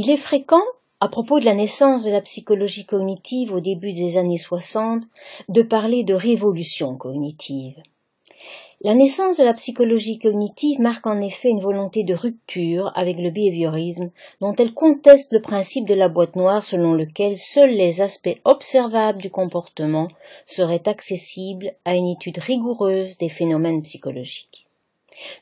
Il est fréquent, à propos de la naissance de la psychologie cognitive au début des années 60, de parler de révolution cognitive. La naissance de la psychologie cognitive marque en effet une volonté de rupture avec le behaviorisme dont elle conteste le principe de la boîte noire selon lequel seuls les aspects observables du comportement seraient accessibles à une étude rigoureuse des phénomènes psychologiques.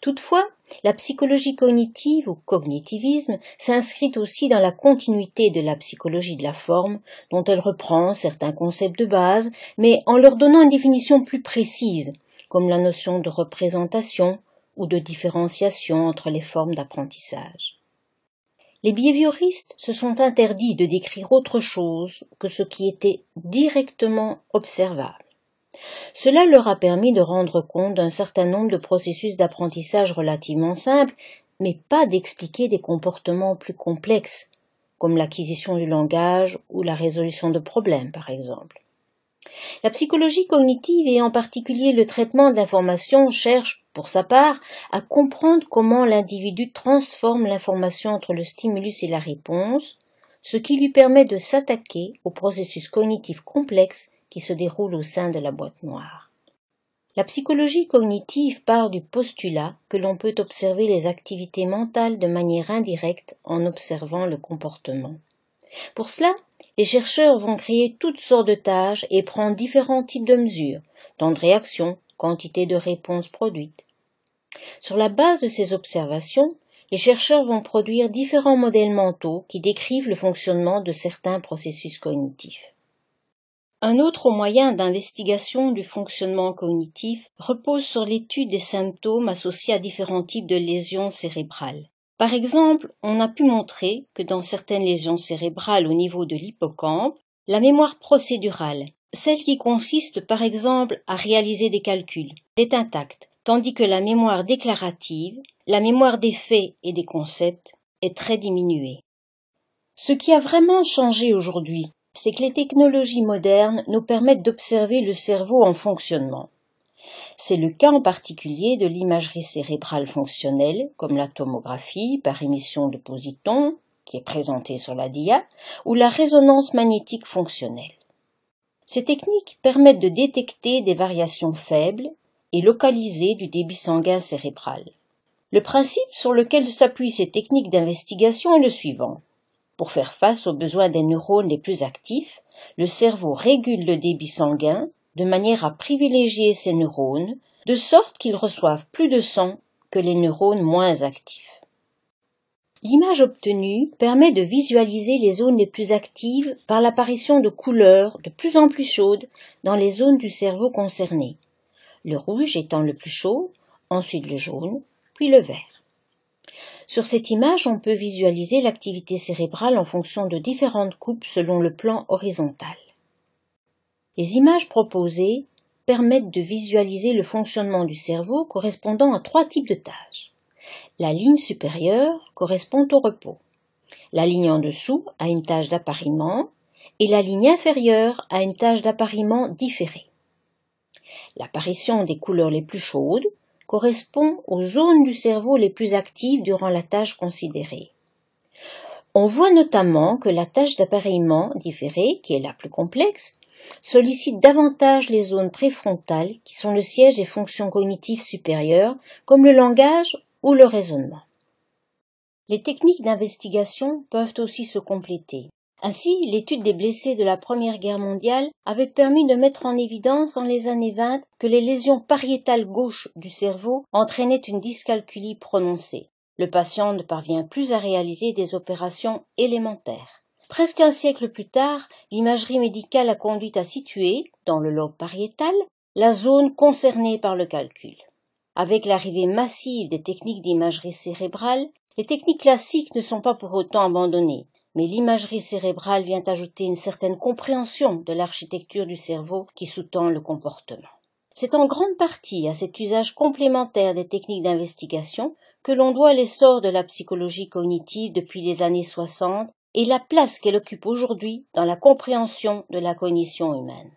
Toutefois, la psychologie cognitive ou cognitivisme s'inscrit aussi dans la continuité de la psychologie de la forme, dont elle reprend certains concepts de base, mais en leur donnant une définition plus précise, comme la notion de représentation ou de différenciation entre les formes d'apprentissage. Les behavioristes se sont interdits de décrire autre chose que ce qui était directement observable. Cela leur a permis de rendre compte d'un certain nombre de processus d'apprentissage relativement simples, mais pas d'expliquer des comportements plus complexes, comme l'acquisition du langage ou la résolution de problèmes, par exemple. La psychologie cognitive et en particulier le traitement de l'information cherche, pour sa part, à comprendre comment l'individu transforme l'information entre le stimulus et la réponse, ce qui lui permet de s'attaquer aux processus cognitifs complexes qui se déroulent au sein de la boîte noire. La psychologie cognitive part du postulat que l'on peut observer les activités mentales de manière indirecte en observant le comportement. Pour cela, les chercheurs vont créer toutes sortes de tâches et prendre différents types de mesures, temps de réaction, quantité de réponses produites. Sur la base de ces observations, les chercheurs vont produire différents modèles mentaux qui décrivent le fonctionnement de certains processus cognitifs. Un autre moyen d'investigation du fonctionnement cognitif repose sur l'étude des symptômes associés à différents types de lésions cérébrales. Par exemple, on a pu montrer que dans certaines lésions cérébrales au niveau de l'hippocampe, la mémoire procédurale, celle qui consiste par exemple à réaliser des calculs, est intacte, tandis que la mémoire déclarative, la mémoire des faits et des concepts, est très diminuée. Ce qui a vraiment changé aujourd'hui, c'est que les technologies modernes nous permettent d'observer le cerveau en fonctionnement. C'est le cas en particulier de l'imagerie cérébrale fonctionnelle, comme la tomographie par émission de positons, qui est présentée sur la dia, ou la résonance magnétique fonctionnelle. Ces techniques permettent de détecter des variations faibles et localisées du débit sanguin cérébral. Le principe sur lequel s'appuient ces techniques d'investigation est le suivant. Pour faire face aux besoins des neurones les plus actifs, le cerveau régule le débit sanguin de manière à privilégier ces neurones, de sorte qu'ils reçoivent plus de sang que les neurones moins actifs. L'image obtenue permet de visualiser les zones les plus actives par l'apparition de couleurs de plus en plus chaudes dans les zones du cerveau concernées, le rouge étant le plus chaud, ensuite le jaune, puis le vert. Sur cette image, on peut visualiser l'activité cérébrale en fonction de différentes coupes selon le plan horizontal. Les images proposées permettent de visualiser le fonctionnement du cerveau correspondant à 3 types de tâches. La ligne supérieure correspond au repos, la ligne en dessous à une tâche d'appariement et la ligne inférieure à une tâche d'appariement différée. L'apparition des couleurs les plus chaudes correspond aux zones du cerveau les plus actives durant la tâche considérée. On voit notamment que la tâche d'appareillement différée, qui est la plus complexe, sollicite davantage les zones préfrontales qui sont le siège des fonctions cognitives supérieures, comme le langage ou le raisonnement. Les techniques d'investigation peuvent aussi se compléter. Ainsi, l'étude des blessés de la Première Guerre mondiale avait permis de mettre en évidence dans les années 20 que les lésions pariétales gauche du cerveau entraînaient une dyscalculie prononcée. Le patient ne parvient plus à réaliser des opérations élémentaires. Presque un siècle plus tard, l'imagerie médicale a conduit à situer, dans le lobe pariétal, la zone concernée par le calcul. Avec l'arrivée massive des techniques d'imagerie cérébrale, les techniques classiques ne sont pas pour autant abandonnées. Mais l'imagerie cérébrale vient ajouter une certaine compréhension de l'architecture du cerveau qui sous-tend le comportement. C'est en grande partie à cet usage complémentaire des techniques d'investigation que l'on doit l'essor de la psychologie cognitive depuis les années 60 et la place qu'elle occupe aujourd'hui dans la compréhension de la cognition humaine.